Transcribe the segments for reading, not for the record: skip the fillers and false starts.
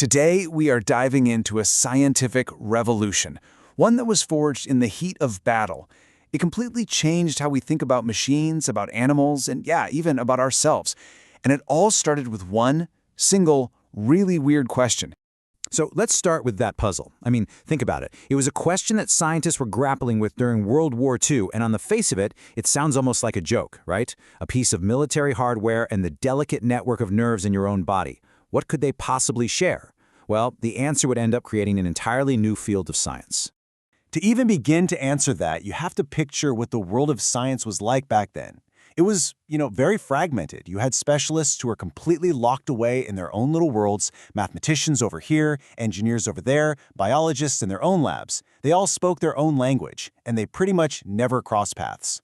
Today, we are diving into a scientific revolution, one that was forged in the heat of battle. It completely changed how we think about machines, about animals, and yeah, even about ourselves. And it all started with one single, really weird question. So let's start with that puzzle. Think about it. It was a question that scientists were grappling with during World War II, and on the face of it, it sounds almost like a joke, right? A piece of military hardware and the delicate network of nerves in your own body. What could they possibly share? Well, the answer would end up creating an entirely new field of science. To even begin to answer that, you have to picture what the world of science was like back then. It was, very fragmented. You had specialists who were completely locked away in their own little worlds, mathematicians over here, engineers over there, biologists in their own labs. They all spoke their own language, and they pretty much never crossed paths.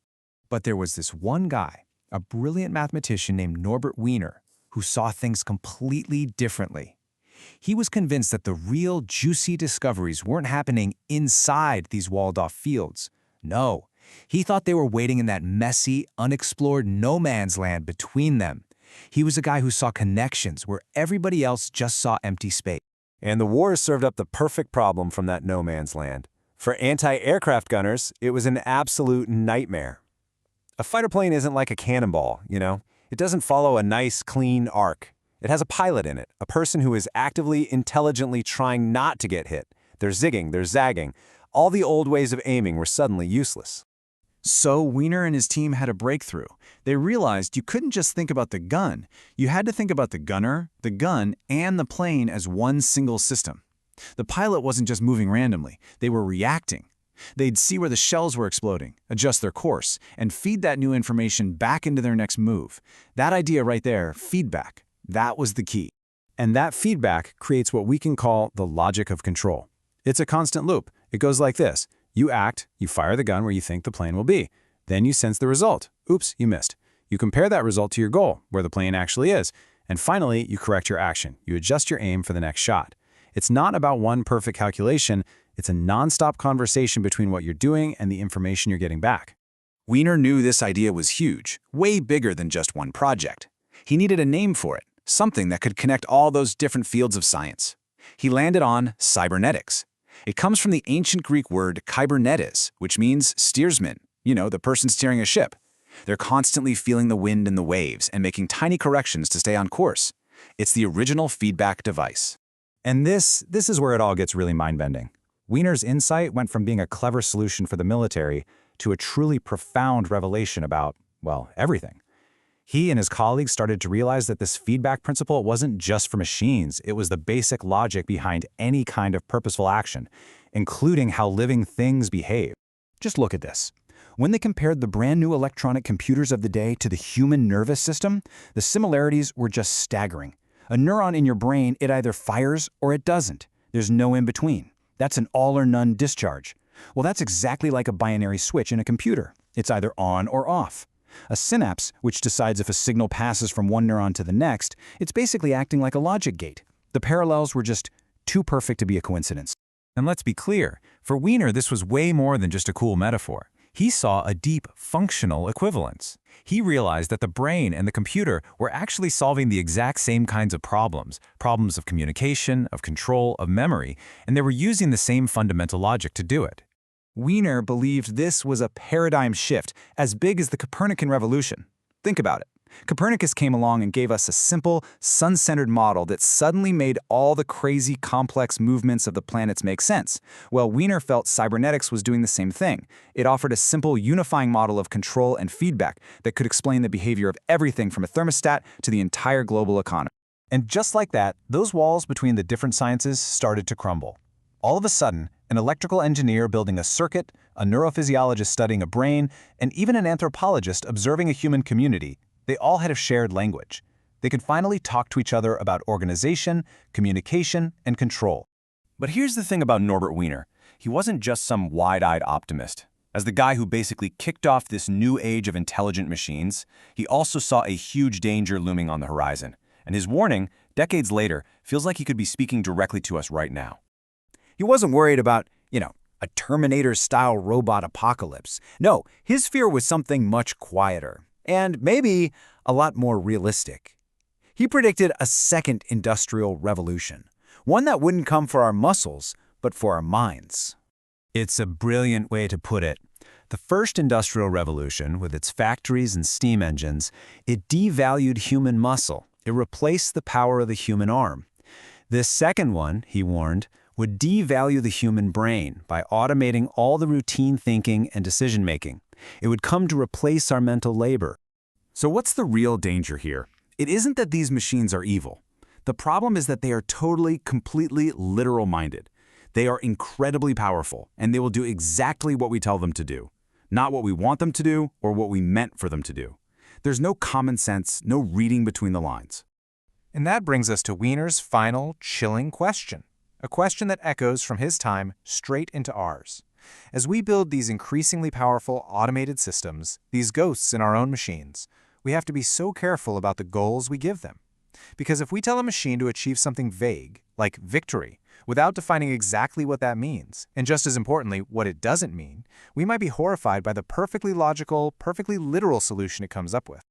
But there was this one guy, a brilliant mathematician named Norbert Wiener, who saw things completely differently. He was convinced that the real juicy discoveries weren't happening inside these walled-off fields. No, he thought they were waiting in that messy, unexplored no-man's land between them. He was a guy who saw connections where everybody else just saw empty space. And the war served up the perfect problem from that no man's land. For anti-aircraft gunners, it was an absolute nightmare. A fighter plane isn't like a cannonball, It doesn't follow a nice, clean arc. It has a pilot in it, a person who is actively, intelligently trying not to get hit. They're zigging, they're zagging. All the old ways of aiming were suddenly useless. So Wiener and his team had a breakthrough. They realized you couldn't just think about the gun. You had to think about the gunner, the gun, and the plane as one single system. The pilot wasn't just moving randomly. They were reacting. They'd see where the shells were exploding, adjust their course, and feed that new information back into their next move. That idea right there, feedback, that was the key. And that feedback creates what we can call the logic of control. It's a constant loop. It goes like this. You act, you fire the gun where you think the plane will be. Then you sense the result. Oops, you missed. You compare that result to your goal, where the plane actually is. And finally, you correct your action. You adjust your aim for the next shot. It's not about one perfect calculation. It's a nonstop conversation between what you're doing and the information you're getting back. Wiener knew this idea was huge, way bigger than just one project. He needed a name for it, something that could connect all those different fields of science. He landed on cybernetics. It comes from the ancient Greek word kybernetes, which means steersman, the person steering a ship. They're constantly feeling the wind and the waves and making tiny corrections to stay on course. It's the original feedback device. And this is where it all gets really mind-bending. Wiener's insight went from being a clever solution for the military to a truly profound revelation about, everything. He and his colleagues started to realize that this feedback principle wasn't just for machines. It was the basic logic behind any kind of purposeful action, including how living things behave. Just look at this. When they compared the brand new electronic computers of the day to the human nervous system, the similarities were just staggering. A neuron in your brain, it either fires or it doesn't. There's no in between. That's an all or none discharge. Well, that's exactly like a binary switch in a computer. It's either on or off. A synapse, which decides if a signal passes from one neuron to the next, it's basically acting like a logic gate. The parallels were just too perfect to be a coincidence. And let's be clear, for Wiener this was way more than just a cool metaphor. He saw a deep, functional equivalence. He realized that the brain and the computer were actually solving the exact same kinds of problems of communication, of control, of memory, and they were using the same fundamental logic to do it. Wiener believed this was a paradigm shift as big as the Copernican revolution. Think about it. Copernicus came along and gave us a simple, sun-centered model that suddenly made all the crazy, complex movements of the planets make sense. Well, Wiener felt cybernetics was doing the same thing. It offered a simple, unifying model of control and feedback that could explain the behavior of everything from a thermostat to the entire global economy. And just like that, those walls between the different sciences started to crumble. All of a sudden, an electrical engineer building a circuit, a neurophysiologist studying a brain, and even an anthropologist observing a human community, they all had a shared language. They could finally talk to each other about organization, communication, and control. But here's the thing about Norbert Wiener. He wasn't just some wide-eyed optimist. As the guy who basically kicked off this new age of intelligent machines, he also saw a huge danger looming on the horizon. And his warning, decades later, feels like he could be speaking directly to us right now. He wasn't worried about, a Terminator-style robot apocalypse. No, his fear was something much quieter, and maybe a lot more realistic. He predicted a second industrial revolution, One that wouldn't come for our muscles, but for our minds. It's a brilliant way to put it. The first industrial revolution, with its factories and steam engines, it devalued human muscle. It replaced the power of the human arm. This second one, he warned, would devalue the human brain by automating all the routine thinking and decision-making. It would come to replace our mental labor. So what's the real danger here? It isn't that these machines are evil. The problem is that they are totally, completely literal-minded. They are incredibly powerful, and they will do exactly what we tell them to do, not what we want them to do or what we meant for them to do. There's no common sense, no reading between the lines. And that brings us to Wiener's final, chilling question, a question that echoes from his time straight into ours. As we build these increasingly powerful automated systems, these ghosts in our own machines, we have to be so careful about the goals we give them. Because if we tell a machine to achieve something vague, like victory, without defining exactly what that means, and just as importantly, what it doesn't mean, we might be horrified by the perfectly logical, perfectly literal solution it comes up with.